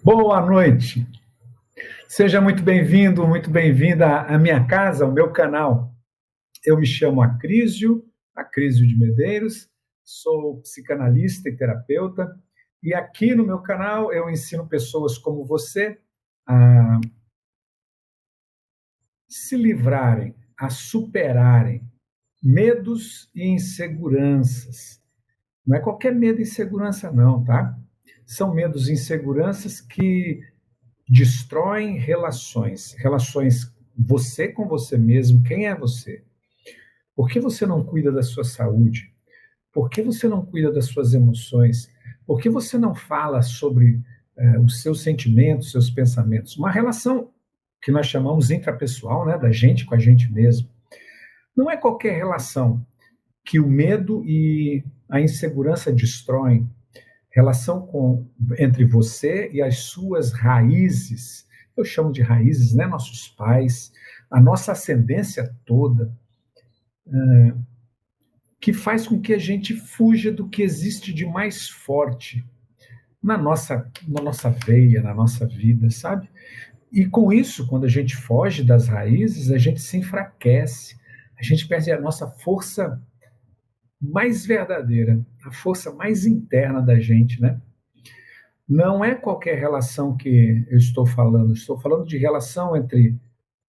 Boa noite. Seja muito bem-vindo, muito bem-vinda à minha casa, ao meu canal. Eu me chamo Acrísio de Medeiros, sou psicanalista e terapeuta, e aqui no meu canal eu ensino pessoas como você a se livrarem, a superarem medos e inseguranças. Não é qualquer medo e insegurança, não, tá? São medos e inseguranças que destroem relações, relações você com você mesmo, quem é você? Por que você não cuida da sua saúde? Por que você não cuida das suas emoções? Por que você não fala sobre os seus sentimentos, seus pensamentos? Uma relação que nós chamamos intrapessoal, né, da gente com a gente mesmo. Não é qualquer relação que o medo e a insegurança destroem. Relação entre você e as suas raízes, eu chamo de raízes, né? Nossos pais, a nossa ascendência toda, que faz com que a gente fuja do que existe de mais forte na nossa veia, na nossa vida, sabe? E com isso, quando a gente foge das raízes, a gente se enfraquece, a gente perde a nossa força mais verdadeira, a força mais interna da gente, né? Não é qualquer relação que eu estou falando de relação entre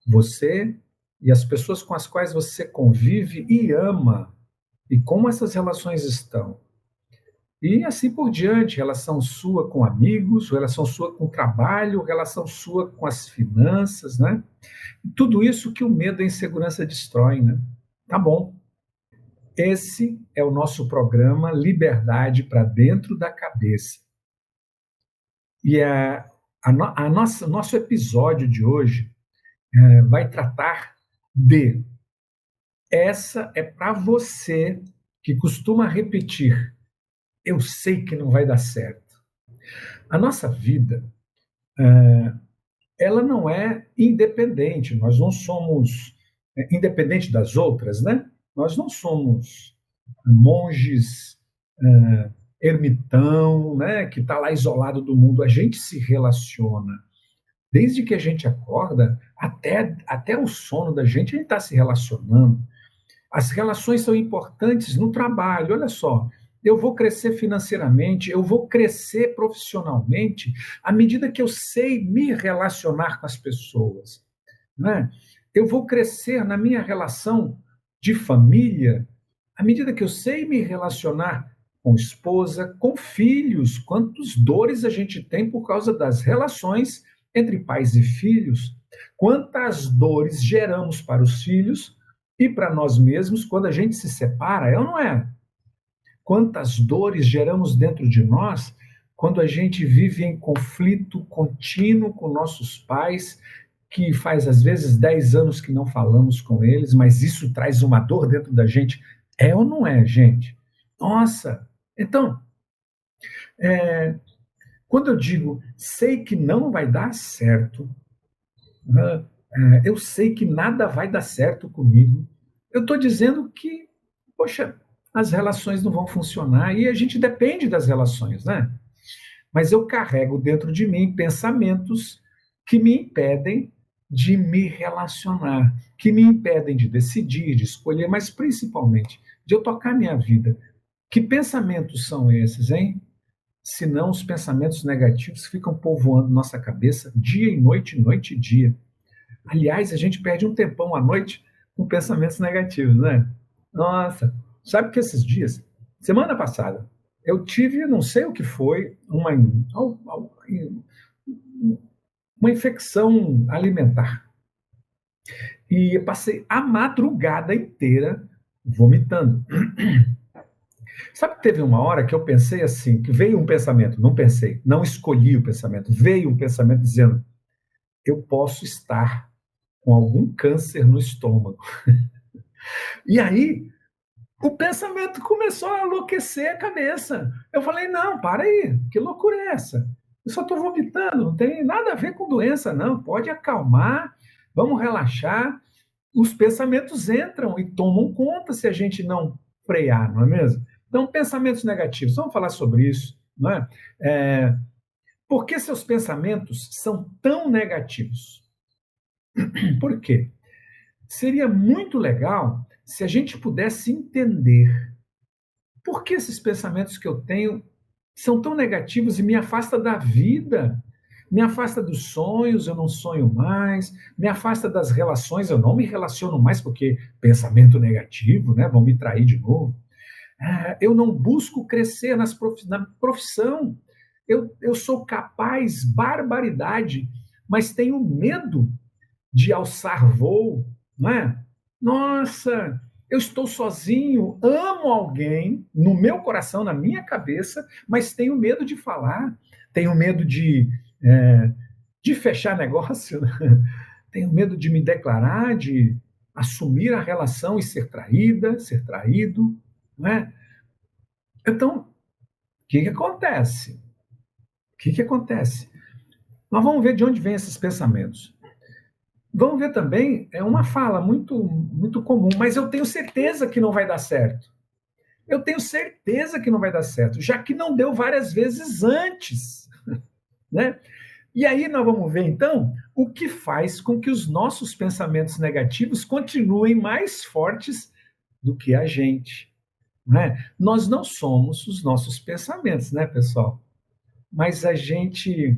você e as pessoas com as quais você convive e ama, e como essas relações estão. E assim por diante, relação sua com amigos, relação sua com o trabalho, relação sua com as finanças, né? Tudo isso que o medo e a insegurança destroem, né? Tá bom. Esse é o nosso programa Liberdade para Dentro da Cabeça. E o nosso episódio de hoje vai tratar de essa é para você que costuma repetir, eu sei que não vai dar certo. A nossa vida, ela não é independente, nós não somos independente das outras, né? Nós não somos monges, ermitão, né, que está lá isolado do mundo, a gente se relaciona. Desde que a gente acorda até o sono da gente, a gente está se relacionando. As relações são importantes no trabalho. Olha só, eu vou crescer financeiramente, eu vou crescer profissionalmente à medida que eu sei me relacionar com as pessoas, né? Eu vou crescer na minha relação de família à medida que eu sei me relacionar com esposa, com filhos. Quantas dores a gente tem por causa das relações entre pais e filhos? Quantas dores geramos para os filhos e para nós mesmos quando a gente se separa, é ou não é? Quantas dores geramos dentro de nós quando a gente vive em conflito contínuo com nossos pais, que faz às vezes 10 anos que não falamos com eles, mas isso traz uma dor dentro da gente. É ou não é, gente? Nossa! Então, é, quando eu digo sei que não vai dar certo, né, eu sei que nada vai dar certo comigo, eu estou dizendo que, poxa, as relações não vão funcionar e a gente depende das relações, né? Mas eu carrego dentro de mim pensamentos que me impedem de me relacionar, que me impedem de decidir, de escolher, mas principalmente de eu tocar minha vida. Que pensamentos são esses, hein? Se não os pensamentos negativos que ficam povoando nossa cabeça dia e noite, noite e dia. Aliás, a gente perde um tempão à noite com pensamentos negativos, né? Nossa, sabe que esses dias, semana passada, eu tive, não sei o que foi, uma infecção alimentar. E eu passei a madrugada inteira vomitando. Sabe que teve uma hora que eu pensei assim, que veio um pensamento, não pensei, não escolhi o pensamento, veio um pensamento dizendo, eu posso estar com algum câncer no estômago. E aí, o pensamento começou a enlouquecer a cabeça. Eu falei, não, para aí, que loucura é essa? Eu só estou vomitando, não tem nada a ver com doença, não. Pode acalmar, vamos relaxar. Os pensamentos entram e tomam conta se a gente não frear, não é mesmo? Então, pensamentos negativos, vamos falar sobre isso, não é? Por que seus pensamentos são tão negativos? Por quê? Seria muito legal se a gente pudesse entender por que esses pensamentos que eu tenho são tão negativos e me afasta da vida, me afasta dos sonhos, eu não sonho mais, me afasta das relações, eu não me relaciono mais porque pensamento negativo, né? Vão me trair de novo. Eu não busco crescer na profissão. Eu sou capaz, barbaridade, mas tenho medo de alçar voo, não é? Nossa, eu estou sozinho, amo alguém no meu coração, na minha cabeça, mas tenho medo de falar, tenho medo de fechar negócio, né? Tenho medo de me declarar, de assumir a relação e ser traída, ser traído, não é? Então, o que acontece? O que acontece? Nós vamos ver de onde vêm esses pensamentos. Vamos ver também, é uma fala muito comum, mas eu tenho certeza que não vai dar certo. Eu tenho certeza que não vai dar certo, já que não deu várias vezes antes, né? E aí nós vamos ver, então, o que faz com que os nossos pensamentos negativos continuem mais fortes do que a gente, né? Nós não somos os nossos pensamentos, né, pessoal? Mas a gente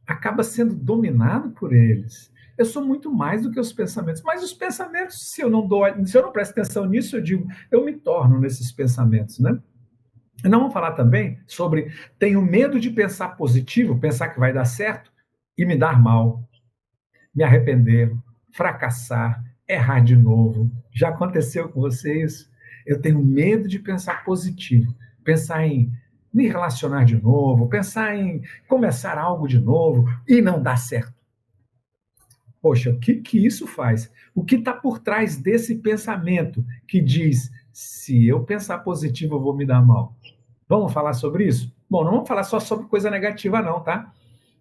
acaba sendo dominado por eles. Eu sou muito mais do que os pensamentos. Mas os pensamentos, se eu não presto atenção nisso, eu digo, eu me torno nesses pensamentos, né? E não vamos falar também sobre tenho medo de pensar positivo, pensar que vai dar certo e me dar mal, me arrepender, fracassar, errar de novo. Já aconteceu com vocês? Eu tenho medo de pensar positivo, pensar em me relacionar de novo, pensar em começar algo de novo e não dar certo. Poxa, o que isso faz? O que está por trás desse pensamento que diz: se eu pensar positivo, eu vou me dar mal? Vamos falar sobre isso? Bom, não vamos falar só sobre coisa negativa, não, tá?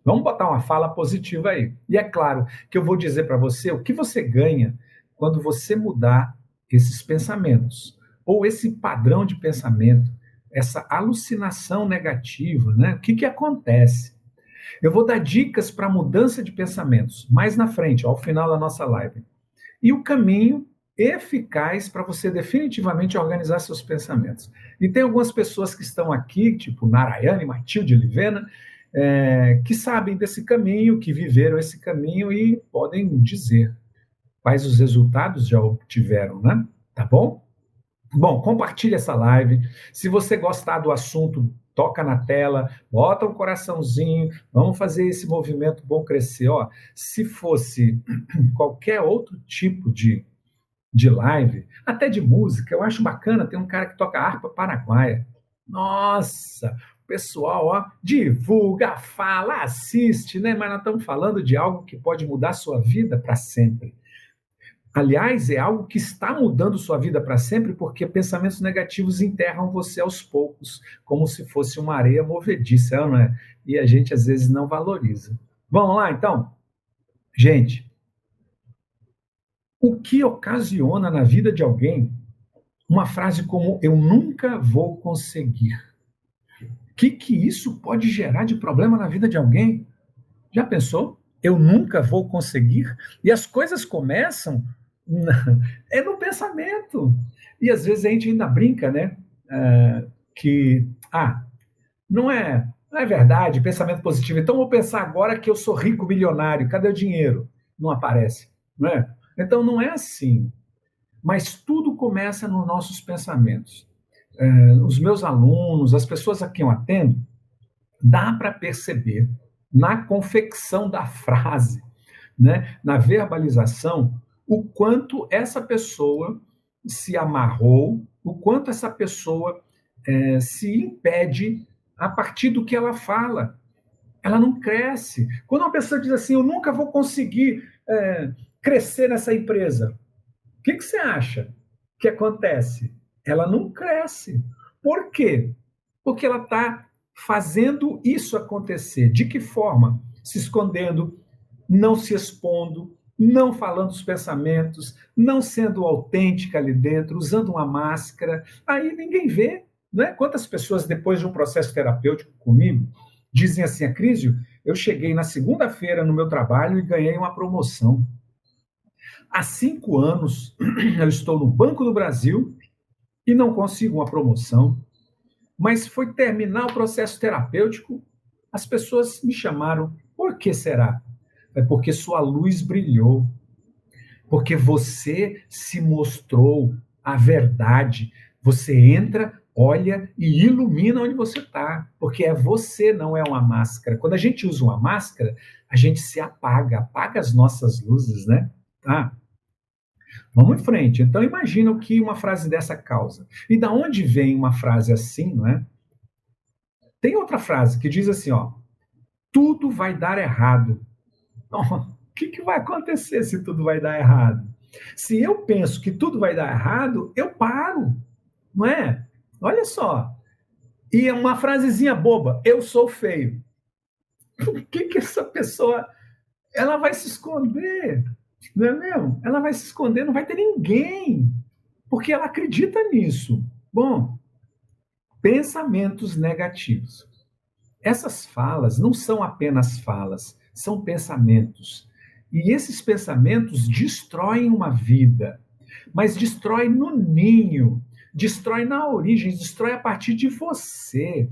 Vamos botar uma fala positiva aí. E é claro que eu vou dizer para você o que você ganha quando você mudar esses pensamentos, ou esse padrão de pensamento, essa alucinação negativa, né? O que acontece? Eu vou dar dicas para mudança de pensamentos mais na frente, ao final da nossa live. E o caminho eficaz para você definitivamente organizar seus pensamentos. E tem algumas pessoas que estão aqui, tipo Narayane, Matilde, Livena, que sabem desse caminho, que viveram esse caminho e podem dizer quais os resultados já obtiveram, né? Tá bom? Bom, compartilhe essa live. Se você gostar do assunto, toca na tela, bota um coraçãozinho, vamos fazer esse movimento bom crescer. Ó, se fosse qualquer outro tipo de live, até de música, eu acho bacana, tem um cara que toca harpa paraguaia. Nossa, o pessoal, ó, divulga, fala, assiste, né? Mas nós estamos falando de algo que pode mudar a sua vida para sempre. Aliás, é algo que está mudando sua vida para sempre, porque pensamentos negativos enterram você aos poucos, como se fosse uma areia movediça, não é? E a gente às vezes não valoriza. Vamos lá, então? Gente, o que ocasiona na vida de alguém uma frase como eu nunca vou conseguir? O que isso pode gerar de problema na vida de alguém? Já pensou? Eu nunca vou conseguir? E as coisas começam no pensamento. E às vezes a gente ainda brinca, né? Que, não é verdade, pensamento positivo. Então vou pensar agora que eu sou rico, milionário. Cadê o dinheiro? Não aparece, não é? Então não é assim. Mas tudo começa nos nossos pensamentos. Os meus alunos, as pessoas a quem eu atendo, dá para perceber na confecção da frase, né, na verbalização, o quanto essa pessoa se amarrou, o quanto essa pessoa se impede a partir do que ela fala. Ela não cresce. Quando uma pessoa diz assim, eu nunca vou conseguir crescer nessa empresa, o que você acha que acontece? Ela não cresce. Por quê? Porque ela está fazendo isso acontecer. De que forma? Se escondendo, não se expondo, não falando os pensamentos, não sendo autêntica ali dentro, usando uma máscara. Aí ninguém vê. Né? Quantas pessoas, depois de um processo terapêutico comigo, Dizem assim, Acrísio, eu cheguei na segunda-feira no meu trabalho e ganhei uma promoção. Há 5 anos eu estou no Banco do Brasil e não consigo uma promoção, mas foi terminar o processo terapêutico, as pessoas me chamaram. Por que será? É porque sua luz brilhou, porque você se mostrou a verdade. Você entra, olha e ilumina onde você está, porque é você, não é uma máscara. Quando a gente usa uma máscara, a gente se apaga, apaga as nossas luzes, né? Tá? Vamos em frente. Então imagina o que uma frase dessa causa. E da onde vem uma frase assim, não é? Tem outra frase que diz assim, ó: tudo vai dar errado. Então, o que vai acontecer se tudo vai dar errado? Se eu penso que tudo vai dar errado, eu paro, não é? Olha só. E é uma frasezinha boba: eu sou feio. O que essa pessoa, ela vai se esconder? Não é mesmo? Ela vai se esconder, não vai ter ninguém, porque ela acredita nisso. Bom, pensamentos negativos. Essas falas não são apenas falas, são pensamentos. E esses pensamentos destroem uma vida, mas destrói no ninho, destrói na origem, destrói a partir de você.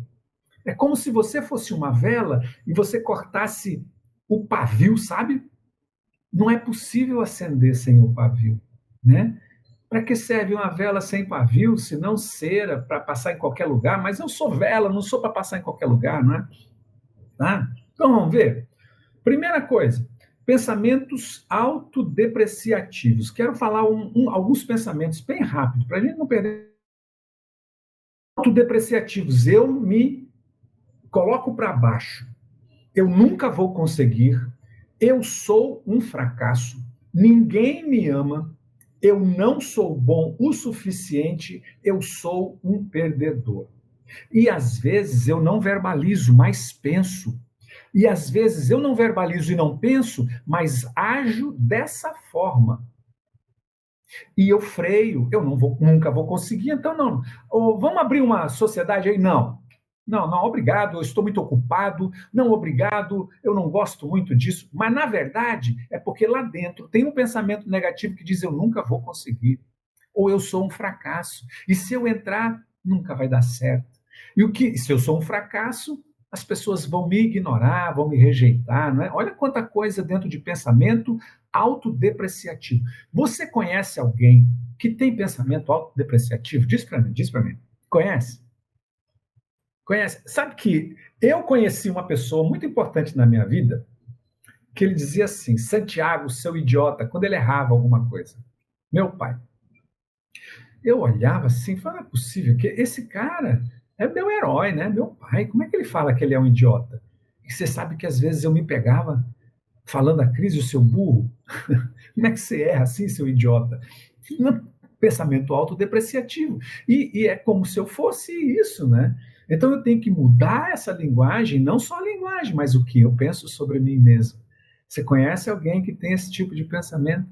É como se você fosse uma vela e você cortasse o pavio, sabe? Não é possível acender sem o pavio, né? Para que serve uma vela sem pavio, se não cera para passar em qualquer lugar? Mas eu sou vela, não sou para passar em qualquer lugar, não é? Tá? Então vamos ver. Primeira coisa, pensamentos autodepreciativos. Quero falar alguns pensamentos bem rápido, para a gente não perder. Autodepreciativos. Eu me coloco para baixo. Eu nunca vou conseguir. Eu sou um fracasso. Ninguém me ama. Eu não sou bom o suficiente. Eu sou um perdedor. E às vezes eu não verbalizo, mas penso. E às vezes eu não verbalizo e não penso, mas ajo dessa forma. E eu freio, eu não vou, nunca vou conseguir, então não. Ou, vamos abrir uma sociedade aí? Não. Não, não, obrigado, eu estou muito ocupado. Não, obrigado, eu não gosto muito disso. Mas, na verdade, é porque lá dentro tem um pensamento negativo que diz: eu nunca vou conseguir. Ou eu sou um fracasso. E se eu entrar, nunca vai dar certo. E o que, se eu sou um fracasso, as pessoas vão me ignorar, vão me rejeitar, não é? Olha quanta coisa dentro de pensamento autodepreciativo. Você conhece alguém que tem pensamento autodepreciativo? Diz para mim, diz para mim. Conhece? Conhece? Sabe que eu conheci uma pessoa muito importante na minha vida que ele dizia assim: Santiago, seu idiota, quando ele errava alguma coisa. Meu pai. Eu olhava assim e falava: não é possível que esse cara é meu herói, né? Meu pai, como é que ele fala que ele é um idiota? E você sabe que às vezes eu me pegava falando a crise, o seu burro. Como é que você erra assim, seu idiota? Pensamento autodepreciativo. E é como se eu fosse isso, né? Então eu tenho que mudar essa linguagem, não só a linguagem, mas o que eu penso sobre mim mesmo. Você conhece alguém que tem esse tipo de pensamento?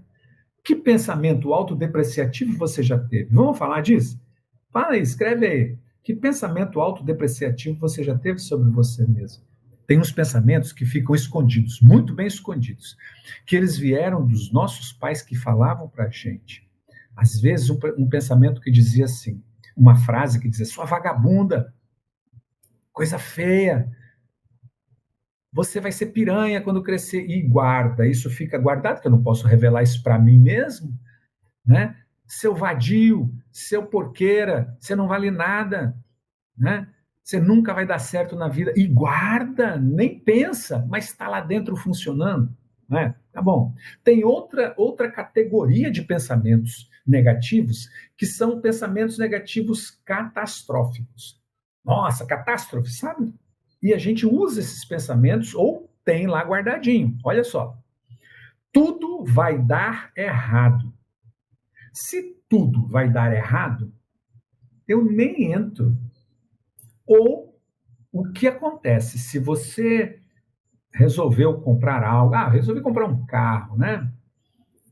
Que pensamento autodepreciativo você já teve? Vamos falar disso? Fala aí, escreve aí. Que pensamento autodepreciativo você já teve sobre você mesmo? Tem uns pensamentos que ficam escondidos, muito bem escondidos, que eles vieram dos nossos pais que falavam para a gente. Às vezes, um pensamento que dizia assim, uma frase que dizia: sua vagabunda, coisa feia, você vai ser piranha quando crescer. E guarda, isso fica guardado, que eu não posso revelar isso para mim mesmo, né? Seu vadio, seu porqueira, você não vale nada, né? Você nunca vai dar certo na vida. E guarda, nem pensa, mas está lá dentro funcionando, né? Tá bom. Tem outra categoria de pensamentos negativos, que são pensamentos negativos catastróficos. Nossa, catástrofe, sabe? E a gente usa esses pensamentos ou tem lá guardadinho. Olha só. Tudo vai dar errado. Se tudo vai dar errado, eu nem entro. Ou o que acontece se você resolveu comprar algo? Ah, resolvi comprar um carro, né?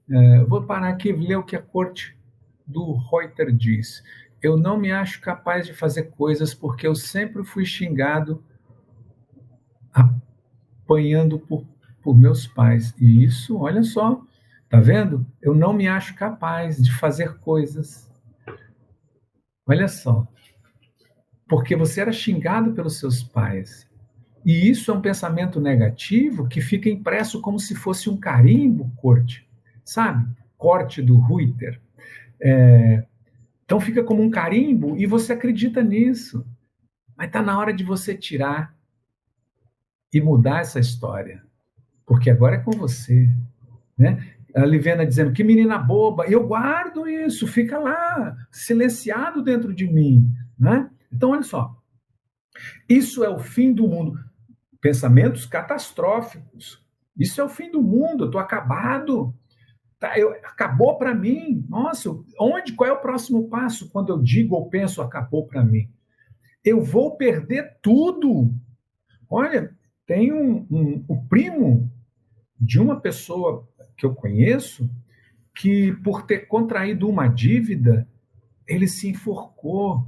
Eu vou parar aqui e ler o que a corte do Reuter diz. Eu não me acho capaz de fazer coisas porque eu sempre fui xingado apanhando por meus pais. E isso, olha só, tá vendo? Eu não me acho capaz de fazer coisas. Olha só, porque você era xingado pelos seus pais. E isso é um pensamento negativo que fica impresso como se fosse um carimbo, corte, sabe? Corte do Reuter. Então fica como um carimbo e você acredita nisso. Mas está na hora de você tirar e mudar essa história. Porque agora é com você. Né? A Livena dizendo, que menina boba, eu guardo isso, fica lá, silenciado dentro de mim. Né? Então, olha só, isso é o fim do mundo. Pensamentos catastróficos. Isso é o fim do mundo, eu estou acabado. Tá, acabou para mim. Nossa, qual é o próximo passo quando eu digo ou penso acabou para mim? Eu vou perder tudo. Olha, tem o primo de uma pessoa que eu conheço que, por ter contraído uma dívida, ele se enforcou.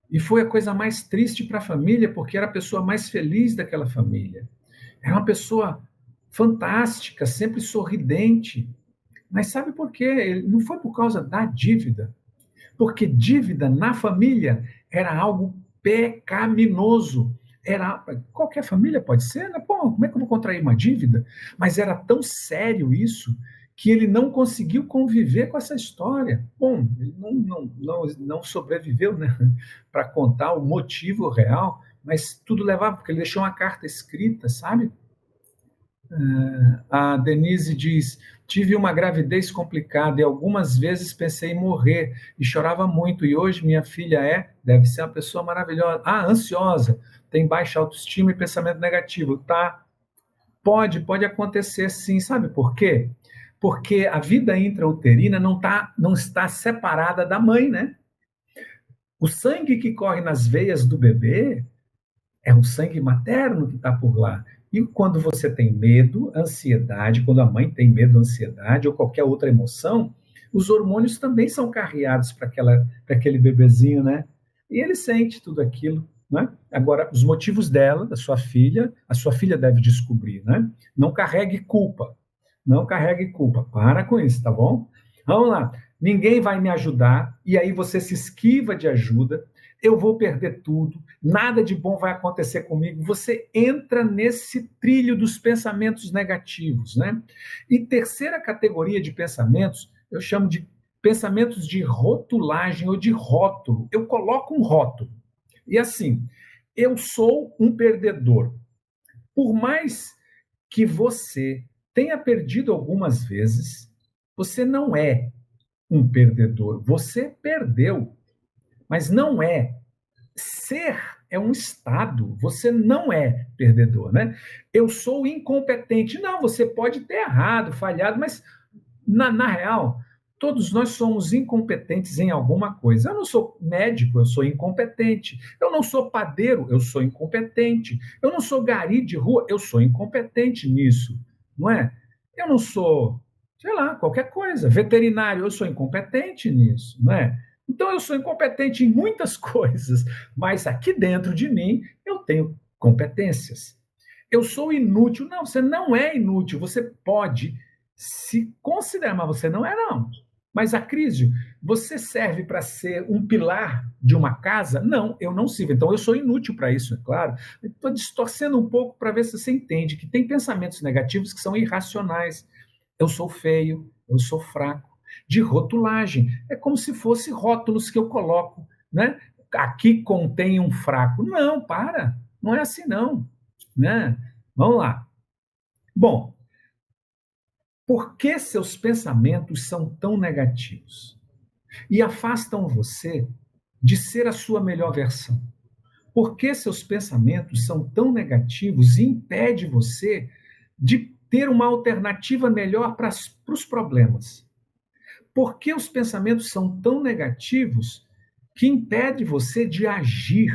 E foi a coisa mais triste para a família, porque era a pessoa mais feliz daquela família. Era uma pessoa fantástica, sempre sorridente. Mas sabe por quê? Não foi por causa da dívida. Porque dívida na família era algo pecaminoso. Era, qualquer família pode ser, né? Pô, como é que eu vou contrair uma dívida? Mas era tão sério isso que ele não conseguiu conviver com essa história. Bom, ele não sobreviveu, né, para contar o motivo real, mas tudo levava, porque ele deixou uma carta escrita, sabe? A Denise diz: tive uma gravidez complicada e algumas vezes pensei em morrer e chorava muito. E hoje minha filha deve ser uma pessoa maravilhosa. Ansiosa, tem baixa autoestima e pensamento negativo. Tá? Pode acontecer sim. Sabe por quê? Porque a vida intrauterina não está separada da mãe, né? O sangue que corre nas veias do bebê é o sangue materno que está por lá. E quando você tem medo, ansiedade, quando a mãe tem medo, ansiedade ou qualquer outra emoção, os hormônios também são carreados para aquele bebezinho, né? E ele sente tudo aquilo, né? Agora, os motivos dela, da sua filha, a sua filha deve descobrir, né? Não carregue culpa. Não carregue culpa. Para com isso, tá bom? Vamos lá. Ninguém vai me ajudar, e aí você se esquiva de ajuda, eu vou perder tudo, nada de bom vai acontecer comigo. Você entra nesse trilho dos pensamentos negativos, né? E terceira categoria de pensamentos, eu chamo de pensamentos de rotulagem ou de rótulo. Eu coloco um rótulo. E assim, eu sou um perdedor. Por mais que você tenha perdido algumas vezes, você não é um perdedor. Você perdeu, mas não é. Ser é um estado, você não é perdedor, né? Eu sou incompetente. Não, você pode ter errado, falhado, mas na real, todos nós somos incompetentes em alguma coisa. Eu não sou médico, eu sou incompetente. Eu não sou padeiro, eu sou incompetente. Eu não sou gari de rua, eu sou incompetente nisso, não é? Eu não sou, sei lá, qualquer coisa. Veterinário, eu sou incompetente nisso, não é? Então eu sou incompetente em muitas coisas, mas aqui dentro de mim eu tenho competências. Eu sou inútil. Não, você não é inútil. Você pode se considerar, mas você não é, não. Mas a crise, você serve para ser um pilar de uma casa? Não, eu não sirvo. Então eu sou inútil para isso, é claro. Estou distorcendo um pouco para ver se você entende que tem pensamentos negativos que são irracionais. Eu sou feio, eu sou fraco. De rotulagem. É como se fosse rótulos que eu coloco, né? Aqui contém um fraco. Não, para. Não é assim, não. Né? Vamos lá. Bom, por que seus pensamentos são tão negativos e afastam você de ser a sua melhor versão? Por que seus pensamentos são tão negativos e impede você de ter uma alternativa melhor para os problemas? Por que os pensamentos são tão negativos que impede você de agir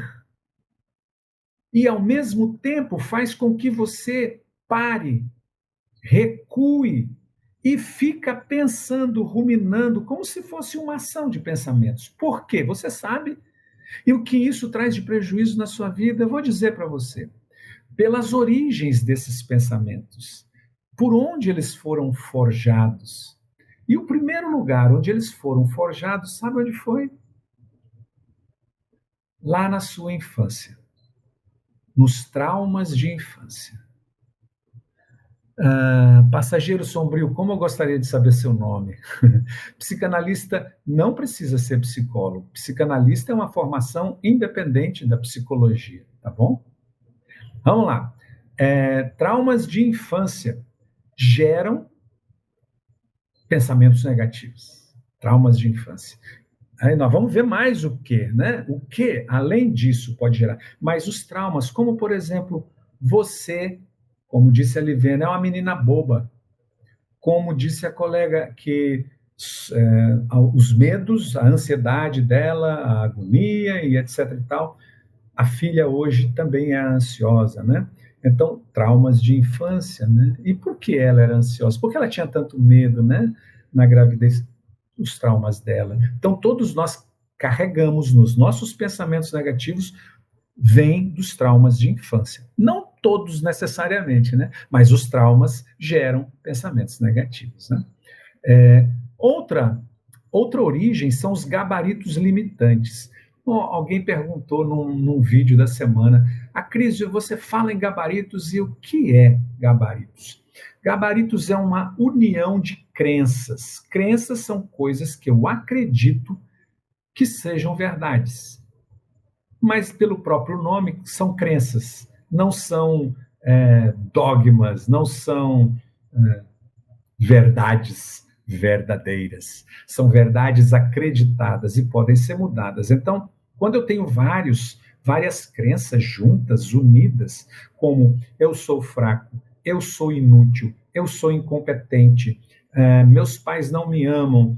e ao mesmo tempo faz com que você pare, recue e fica pensando, ruminando, como se fosse uma ação de pensamentos. Por quê? Você sabe. E o que isso traz de prejuízo na sua vida? Eu vou dizer para você. pelas origens desses pensamentos, por onde eles foram forjados. E o primeiro lugar onde eles foram forjados, sabe onde foi? Lá na sua infância, nos traumas de infância. Passageiro sombrio, como eu gostaria de saber seu nome. Psicanalista não precisa ser psicólogo. Psicanalista é uma formação independente da psicologia, tá bom? Vamos lá. Traumas de infância geram pensamentos negativos. Traumas de infância. Aí nós vamos ver mais o que, né? O que, além disso, pode gerar. Mas os traumas, como, por exemplo, você, como disse a Livena, é uma menina boba. Como disse a colega, que os medos, a ansiedade dela, a agonia e etc e tal, a filha hoje também é ansiosa, né? Então, traumas de infância, né? E por que ela era ansiosa? Porque ela tinha tanto medo, né? Na gravidez, os traumas dela. Então, todos nós carregamos nos nossos pensamentos negativos, vêm dos traumas de infância. Não todos necessariamente, né? Mas os traumas geram pensamentos negativos, né? Outra origem são os gabaritos limitantes. Alguém perguntou num vídeo da semana: a Cris, você fala em gabaritos e o que é gabaritos? Gabaritos é uma união de crenças. Crenças são coisas que eu acredito que sejam verdades. Mas, pelo próprio nome, são crenças, não são dogmas, não são verdades verdadeiras. São verdades acreditadas e podem ser mudadas. Então, quando eu tenho várias crenças juntas, unidas, como eu sou fraco, eu sou inútil, eu sou incompetente, meus pais não me amam,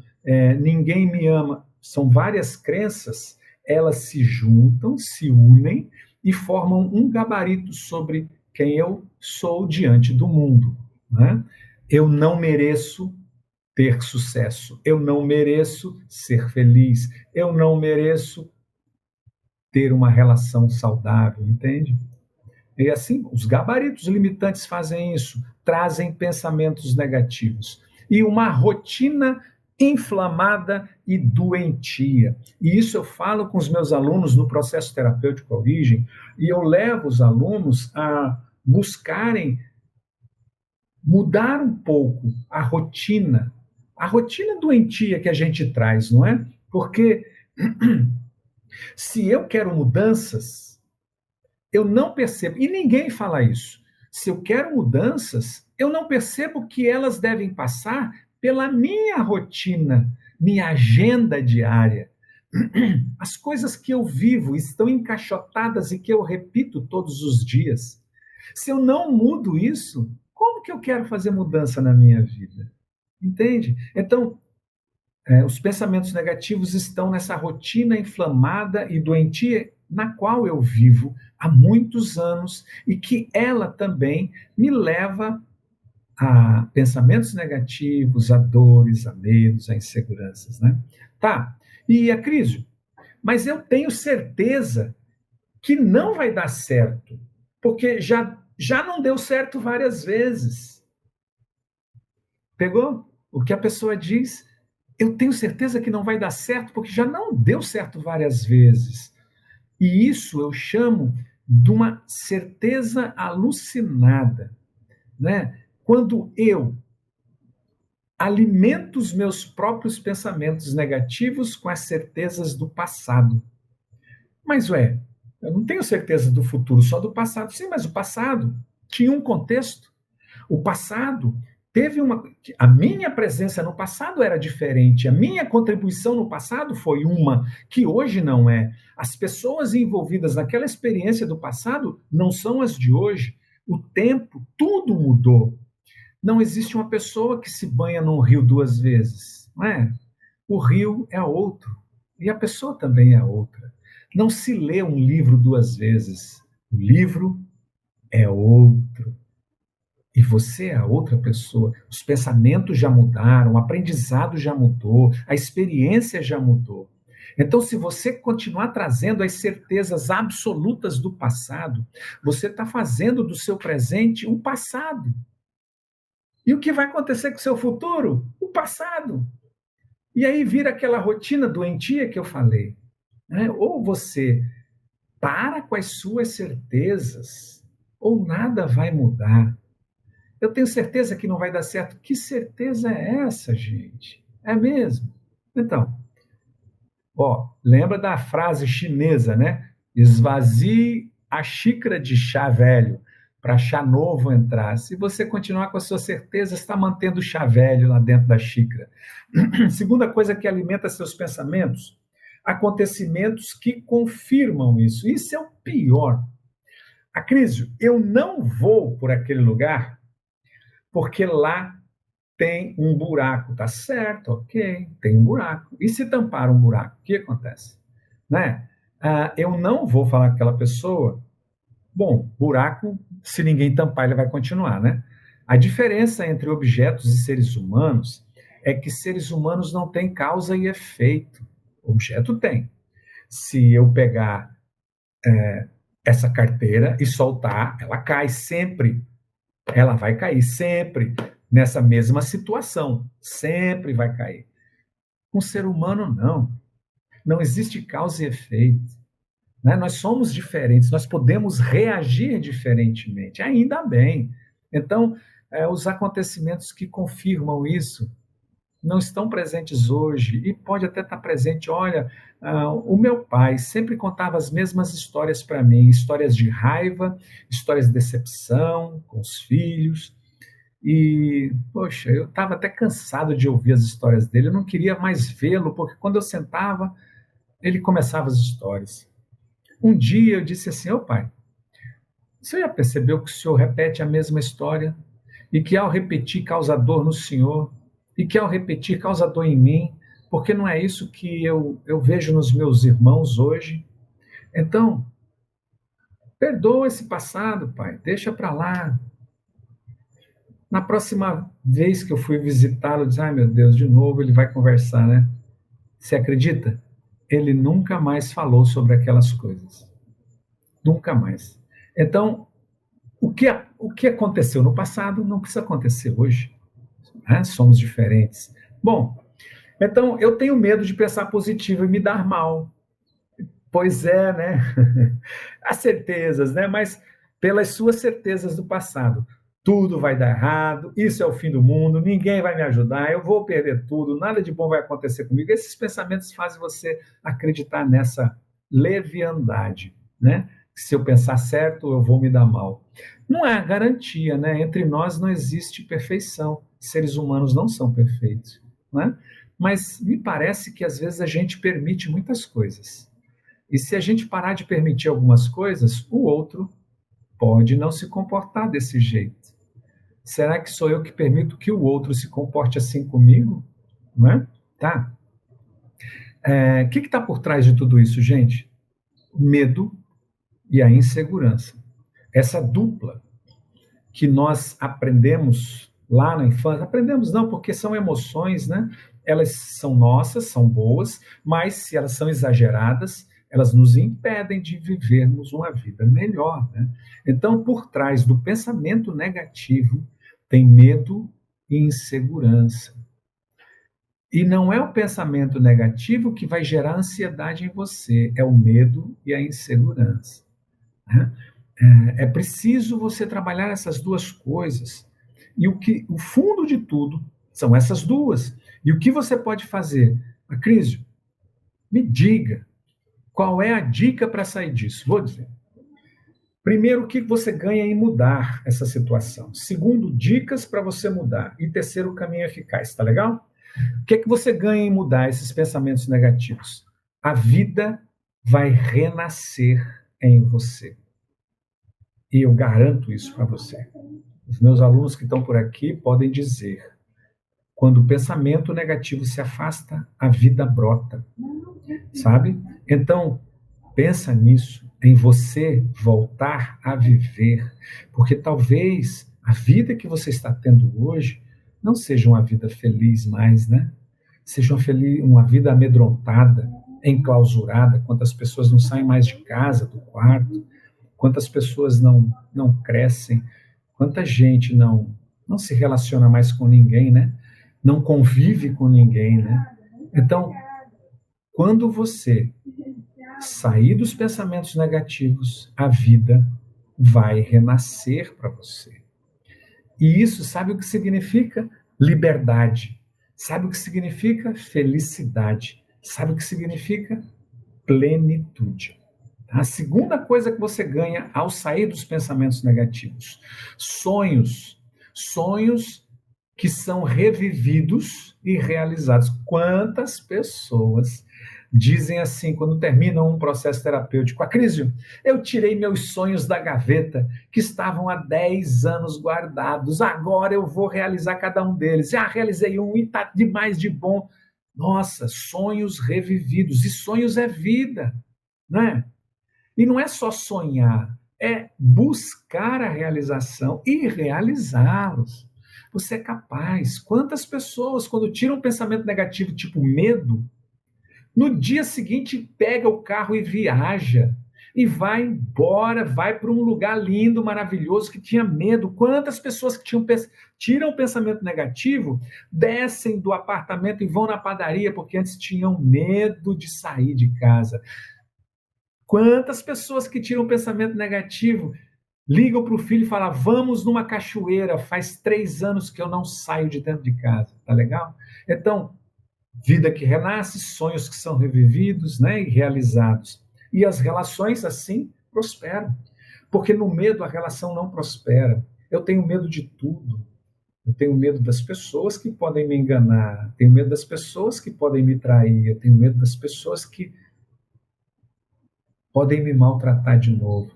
ninguém me ama, são várias crenças, elas se juntam, se unem e formam um gabarito sobre quem eu sou diante do mundo, né? Eu não mereço ter sucesso, eu não mereço ser feliz, eu não mereço ter uma relação saudável, entende? E assim, os gabaritos limitantes fazem isso, trazem pensamentos negativos. E uma rotina inflamada e doentia. E isso eu falo com os meus alunos no processo terapêutico Origem, e eu levo os alunos a buscarem mudar um pouco a rotina doentia que a gente traz, não é? Porque se eu quero mudanças, eu não percebo, e ninguém fala isso. Se eu quero mudanças, eu não percebo que elas devem passar pela minha rotina, minha agenda diária. As coisas que eu vivo estão encaixotadas e que eu repito todos os dias. Se eu não mudo isso, como que eu quero fazer mudança na minha vida? Entende? Então, os pensamentos negativos estão nessa rotina inflamada e doentia na qual eu vivo há muitos anos e que ela também me leva a pensamentos negativos, a dores, a medos, a inseguranças, né? Tá, e a crise, mas eu tenho certeza que não vai dar certo, porque já não deu certo várias vezes. Pegou? O que a pessoa diz, eu tenho certeza que não vai dar certo, porque já não deu certo várias vezes. E isso eu chamo de uma certeza alucinada, né? Quando eu alimento os meus próprios pensamentos negativos com as certezas do passado. Mas, eu não tenho certeza do futuro, só do passado. Sim, mas o passado tinha um contexto. O passado teve uma. A minha presença no passado era diferente. A minha contribuição no passado foi uma que hoje não é. As pessoas envolvidas naquela experiência do passado não são as de hoje. O tempo, tudo mudou. Não existe uma pessoa que se banha num rio duas vezes, não é? O rio é outro e a pessoa também é outra. Não se lê um livro duas vezes. O livro é outro. E você é a outra pessoa. Os pensamentos já mudaram, o aprendizado já mudou, a experiência já mudou. Então, se você continuar trazendo as certezas absolutas do passado, você está fazendo do seu presente um passado. E o que vai acontecer com o seu futuro? O passado. E aí vira aquela rotina doentia que eu falei, né? Ou você para com as suas certezas, ou nada vai mudar. Eu tenho certeza que não vai dar certo. Que certeza é essa, gente? É mesmo? Então, lembra da frase chinesa, né? Esvazie a xícara de chá velho para chá novo entrar. Se você continuar com a sua certeza, está mantendo o chá velho lá dentro da xícara. Segunda coisa que alimenta seus pensamentos, acontecimentos que confirmam isso. Isso é o pior. Acrísio, eu não vou por aquele lugar porque lá tem um buraco. Tá certo, ok, tem um buraco. E se tampar um buraco, o que acontece? Né? Eu não vou falar com aquela pessoa, bom, buraco, se ninguém tampar, ele vai continuar, né? A diferença entre objetos e seres humanos é que seres humanos não têm causa e efeito. O objeto tem. Se eu pegar essa carteira e soltar, ela cai sempre. Ela vai cair sempre nessa mesma situação. Sempre vai cair. Com o ser humano, não. Não existe causa e efeito. Né? Nós somos diferentes, nós podemos reagir diferentemente, ainda bem. Então, os acontecimentos que confirmam isso não estão presentes hoje e pode até estar presente. Olha, o meu pai sempre contava as mesmas histórias para mim, histórias de raiva, histórias de decepção com os filhos. E, poxa, eu estava até cansado de ouvir as histórias dele, eu não queria mais vê-lo, porque quando eu sentava, ele começava as histórias. Um dia eu disse assim: ô pai, você já percebeu que o senhor repete a mesma história? E que ao repetir causa dor no senhor? E que ao repetir causa dor em mim? Porque não é isso que eu vejo nos meus irmãos hoje? Então, perdoa esse passado, pai, deixa para lá. Na próxima vez que eu fui visitá-lo, eu disse: ai meu Deus, de novo ele vai conversar, né? Você acredita? Ele nunca mais falou sobre aquelas coisas. Nunca mais. Então, o que aconteceu no passado não precisa acontecer hoje. Né? Somos diferentes. Bom, então eu tenho medo de pensar positivo e me dar mal. Pois é, né? As certezas, né? Mas pelas suas certezas do passado. Tudo vai dar errado, isso é o fim do mundo, ninguém vai me ajudar, eu vou perder tudo, nada de bom vai acontecer comigo. Esses pensamentos fazem você acreditar nessa leviandade, né? Se eu pensar certo, eu vou me dar mal. Não é garantia, né? Entre nós não existe perfeição. Seres humanos não são perfeitos, né? Mas me parece que às vezes a gente permite muitas coisas. E se a gente parar de permitir algumas coisas, o outro pode não se comportar desse jeito. Será que sou eu que permito que o outro se comporte assim comigo? Não é? Tá. O que está por trás de tudo isso, gente? O medo e a insegurança. Essa dupla que nós aprendemos lá na infância, aprendemos não, porque são emoções, né? Elas são nossas, são boas, mas se elas são exageradas, elas nos impedem de vivermos uma vida melhor, né? Então, por trás do pensamento negativo, tem medo e insegurança. E não é o pensamento negativo que vai gerar ansiedade em você, é o medo e a insegurança. Né? É preciso você trabalhar essas duas coisas. E o fundo de tudo são essas duas. E o que você pode fazer? Acrísio, me diga qual é a dica para sair disso. Vou dizer. Primeiro, o que você ganha em mudar essa situação? Segundo, dicas para você mudar. E terceiro, o caminho eficaz. Tá legal? O que é que você ganha em mudar esses pensamentos negativos? A vida vai renascer em você. E eu garanto isso para você. Os meus alunos que estão por aqui podem dizer: quando o pensamento negativo se afasta, a vida brota. Sabe? Então, pensa nisso, em você voltar a viver, porque talvez a vida que você está tendo hoje não seja uma vida feliz mais, né? Seja uma vida amedrontada, enclausurada, quantas pessoas não saem mais de casa, do quarto, quantas pessoas não crescem, quanta gente não se relaciona mais com ninguém, né? Não convive com ninguém, né? Então, quando você sair dos pensamentos negativos, a vida vai renascer para você. E isso, sabe o que significa? Liberdade. Sabe o que significa? Felicidade. Sabe o que significa? Plenitude. A segunda coisa que você ganha ao sair dos pensamentos negativos: sonhos. Sonhos que são revividos e realizados. Quantas pessoas dizem assim, quando terminam um processo terapêutico: Acrísio, eu tirei meus sonhos da gaveta, que estavam há 10 anos guardados, agora eu vou realizar cada um deles. Já realizei um e está demais de bom. Nossa, sonhos revividos. E sonhos é vida, né? E não é só sonhar, é buscar a realização e realizá-los. Você é capaz. Quantas pessoas, quando tiram um pensamento negativo, tipo medo, no dia seguinte pega o carro e viaja, e vai embora, vai para um lugar lindo, maravilhoso, que tinha medo. Quantas pessoas que tiram o pensamento negativo, descem do apartamento e vão na padaria, porque antes tinham medo de sair de casa. Quantas pessoas que tiram o pensamento negativo ligam para o filho e falam: vamos numa cachoeira, faz 3 anos que eu não saio de dentro de casa, tá legal? Então, vida que renasce, sonhos que são revividos, né, e realizados. E as relações assim prosperam. Porque no medo a relação não prospera. Eu tenho medo de tudo. Eu tenho medo das pessoas que podem me enganar, tenho medo das pessoas que podem me trair, eu tenho medo das pessoas que podem me maltratar de novo,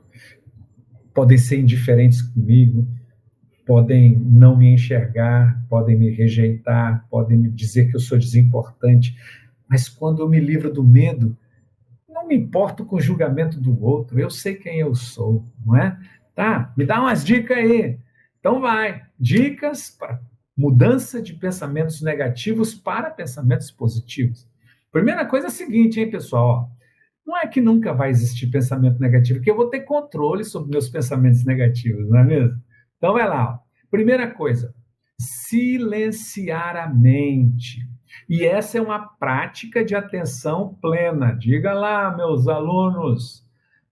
podem ser indiferentes comigo, podem não me enxergar, podem me rejeitar, podem me dizer que eu sou desimportante. Mas quando eu me livro do medo, não me importo com o julgamento do outro, eu sei quem eu sou, não é? Tá, me dá umas dicas aí. Então vai, dicas para mudança de pensamentos negativos para pensamentos positivos. Primeira coisa é a seguinte, hein, pessoal? Não é que nunca vai existir pensamento negativo, que eu vou ter controle sobre meus pensamentos negativos, não é mesmo? Então vai lá. Ó. Primeira coisa, silenciar a mente. E essa é uma prática de atenção plena. Diga lá, meus alunos,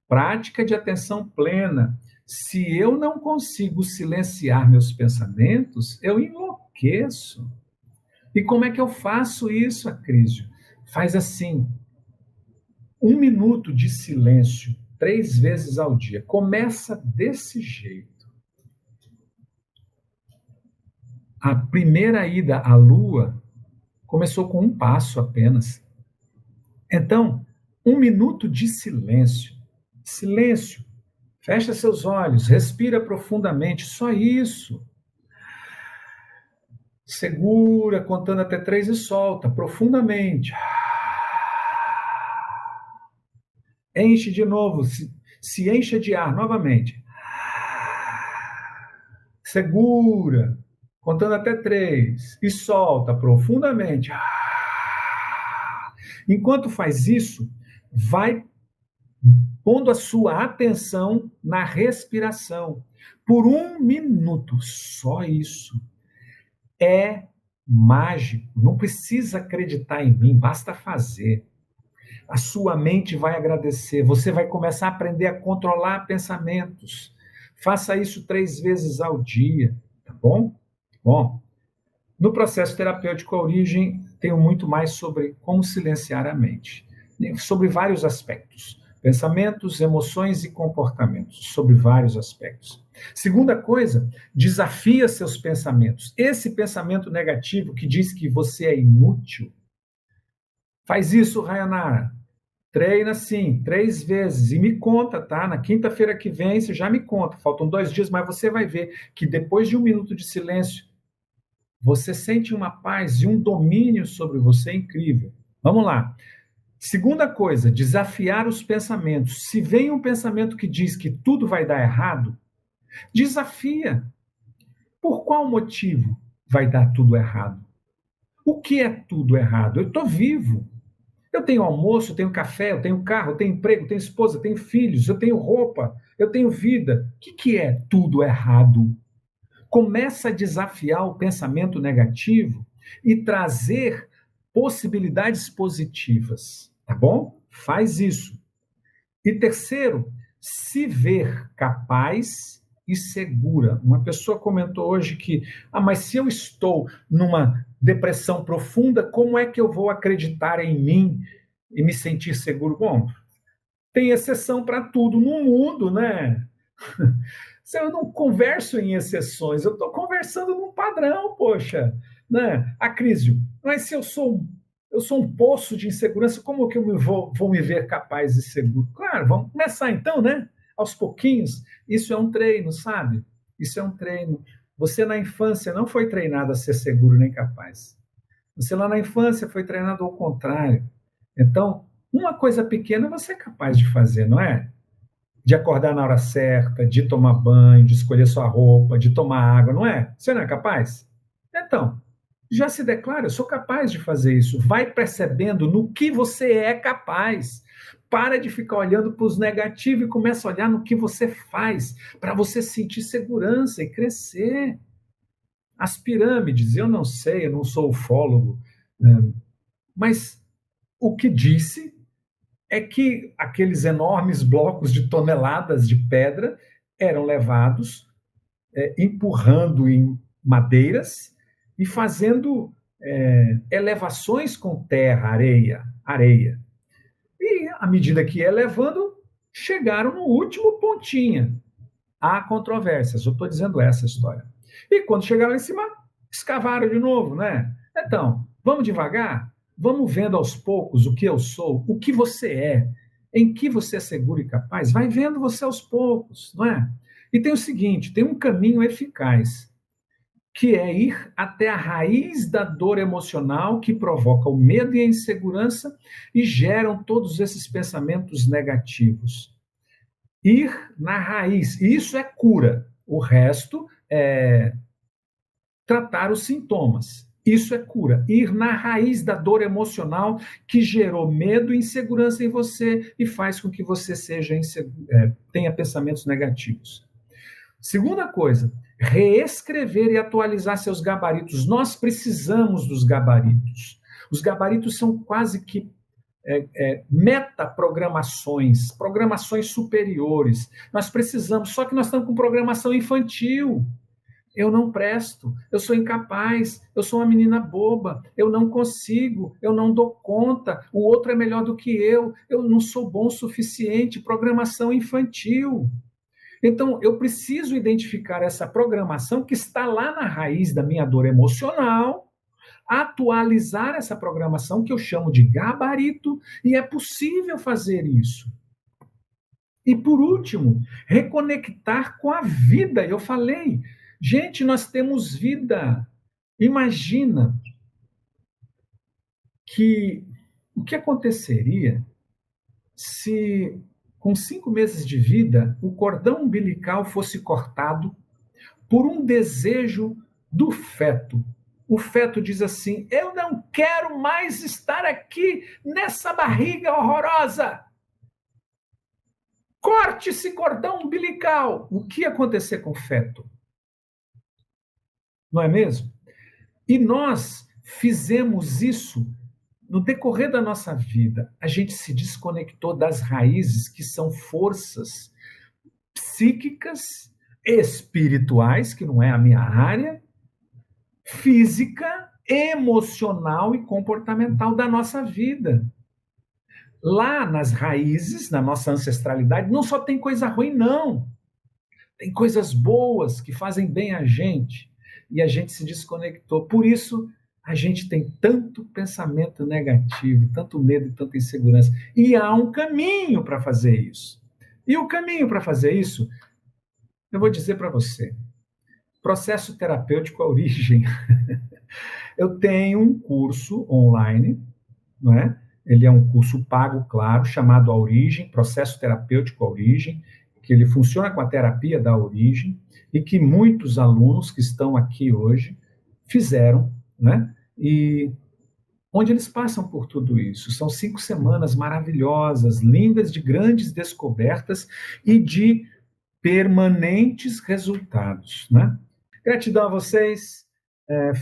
prática de atenção plena. Se eu não consigo silenciar meus pensamentos, eu enlouqueço. E como é que eu faço isso, Acrísio? Faz assim, 1 minuto de silêncio, 3 vezes ao dia. Começa desse jeito. A primeira ida à Lua começou com um passo apenas. Então, 1 minuto de silêncio. Silêncio. Fecha seus olhos, respira profundamente, só isso. Segura, contando até 3 e solta profundamente. Enche de novo, se encha de ar novamente. Segura, contando até 3 e solta profundamente. Enquanto faz isso, vai pondo a sua atenção na respiração por 1 minuto, só isso. É mágico, não precisa acreditar em mim, basta fazer. A sua mente vai agradecer, você vai começar a aprender a controlar pensamentos. Faça isso 3 vezes ao dia, tá bom? Bom, no processo terapêutico A Origem, tenho muito mais sobre como silenciar a mente, sobre vários aspectos. Pensamentos, emoções e comportamentos, sobre vários aspectos. Segunda coisa, desafia seus pensamentos. Esse pensamento negativo que diz que você é inútil, faz isso, Rayanara. Treina sim, 3 vezes. E me conta, tá? Na quinta-feira que vem, você já me conta. Faltam 2 dias, mas você vai ver que depois de 1 minuto de silêncio, você sente uma paz e um domínio sobre você incrível. Vamos lá. Segunda coisa, desafiar os pensamentos. Se vem um pensamento que diz que tudo vai dar errado, desafia. Por qual motivo vai dar tudo errado? O que é tudo errado? Eu estou vivo. Eu tenho almoço, eu tenho café, eu tenho carro, eu tenho emprego, eu tenho esposa, eu tenho filhos, eu tenho roupa, eu tenho vida. O que é tudo errado? Começa a desafiar o pensamento negativo e trazer possibilidades positivas, tá bom? Faz isso. E terceiro, se ver capaz e segura. Uma pessoa comentou hoje que, mas se eu estou numa depressão profunda, como é que eu vou acreditar em mim e me sentir seguro? Bom, tem exceção para tudo no mundo, né? Eu não converso em exceções, eu estou conversando num padrão, poxa, né? Acrísio, mas se eu sou um poço de insegurança, como que eu vou me ver capaz e seguro? Claro, vamos começar então, né? Aos pouquinhos. Isso é um treino, sabe? Isso é um treino. Você na infância não foi treinado a ser seguro nem capaz. Você lá na infância foi treinado ao contrário. Então, uma coisa pequena você é capaz de fazer, não é? De acordar na hora certa, de tomar banho, de escolher sua roupa, de tomar água, não é? Você não é capaz? Então, já se declara, eu sou capaz de fazer isso. Vai percebendo no que você é capaz. Para de ficar olhando para os negativos e começa a olhar no que você faz, para você sentir segurança e crescer. As pirâmides, eu não sei, eu não sou ufólogo, né? Mas o que disse é que aqueles enormes blocos de toneladas de pedra eram levados empurrando em madeiras e fazendo elevações com terra, areia. E à medida que ia levando, chegaram no último pontinha. Há controvérsias, eu estou dizendo essa história. E quando chegaram lá em cima, escavaram de novo, né? Então, vamos devagar, vamos vendo aos poucos o que eu sou, o que você é, em que você é seguro e capaz, vai vendo você aos poucos, não é? E tem o seguinte, tem um caminho eficaz, que é ir até a raiz da dor emocional que provoca o medo e a insegurança e geram todos esses pensamentos negativos. Ir na raiz, isso é cura. O resto é tratar os sintomas. Isso é cura. Ir na raiz da dor emocional que gerou medo e insegurança em você e faz com que você tenha pensamentos negativos. Segunda coisa, reescrever e atualizar seus gabaritos. Nós precisamos dos gabaritos. Os gabaritos são quase que metaprogramações, programações superiores. Nós precisamos, só que nós estamos com programação infantil. Eu não presto, eu sou incapaz, eu sou uma menina boba, eu não consigo, eu não dou conta, o outro é melhor do que eu não sou bom o suficiente. Programação infantil. Então, eu preciso identificar essa programação que está lá na raiz da minha dor emocional, atualizar essa programação que eu chamo de gabarito, e é possível fazer isso. E por último, reconectar com a vida. Eu falei, gente, nós temos vida. Imagina que o que aconteceria se, com 5 meses de vida, o cordão umbilical fosse cortado por um desejo do feto. O feto diz assim: eu não quero mais estar aqui nessa barriga horrorosa. Corte esse cordão umbilical. O que ia acontecer com o feto? Não é mesmo? E nós fizemos isso no decorrer da nossa vida. A gente se desconectou das raízes, que são forças psíquicas, espirituais, que não é a minha área, física, emocional e comportamental da nossa vida. Lá nas raízes, na nossa ancestralidade, não só tem coisa ruim, não. Tem coisas boas que fazem bem a gente. E a gente se desconectou. Por isso, a gente tem tanto pensamento negativo, tanto medo e tanta insegurança. E há um caminho para fazer isso. E o caminho para fazer isso, eu vou dizer para você. Processo terapêutico à origem. Eu tenho um curso online, não é? Ele é um curso pago, claro, chamado A Origem, Processo Terapêutico à Origem, que ele funciona com a terapia da origem e que muitos alunos que estão aqui hoje fizeram, né? E onde eles passam por tudo isso. São 5 semanas maravilhosas, lindas, de grandes descobertas e de permanentes resultados, né? Gratidão a vocês,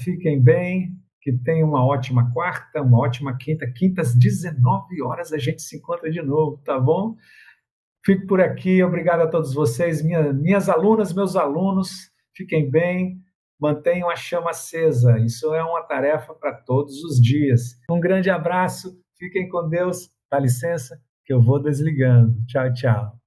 fiquem bem, que tenham uma ótima quarta, uma ótima quinta. Quinta às 19 horas a gente se encontra de novo, tá bom? Fico por aqui, obrigado a todos vocês, minhas alunas, meus alunos, fiquem bem, mantenham a chama acesa, isso é uma tarefa para todos os dias. Um grande abraço, fiquem com Deus, dá licença, que eu vou desligando. Tchau, tchau.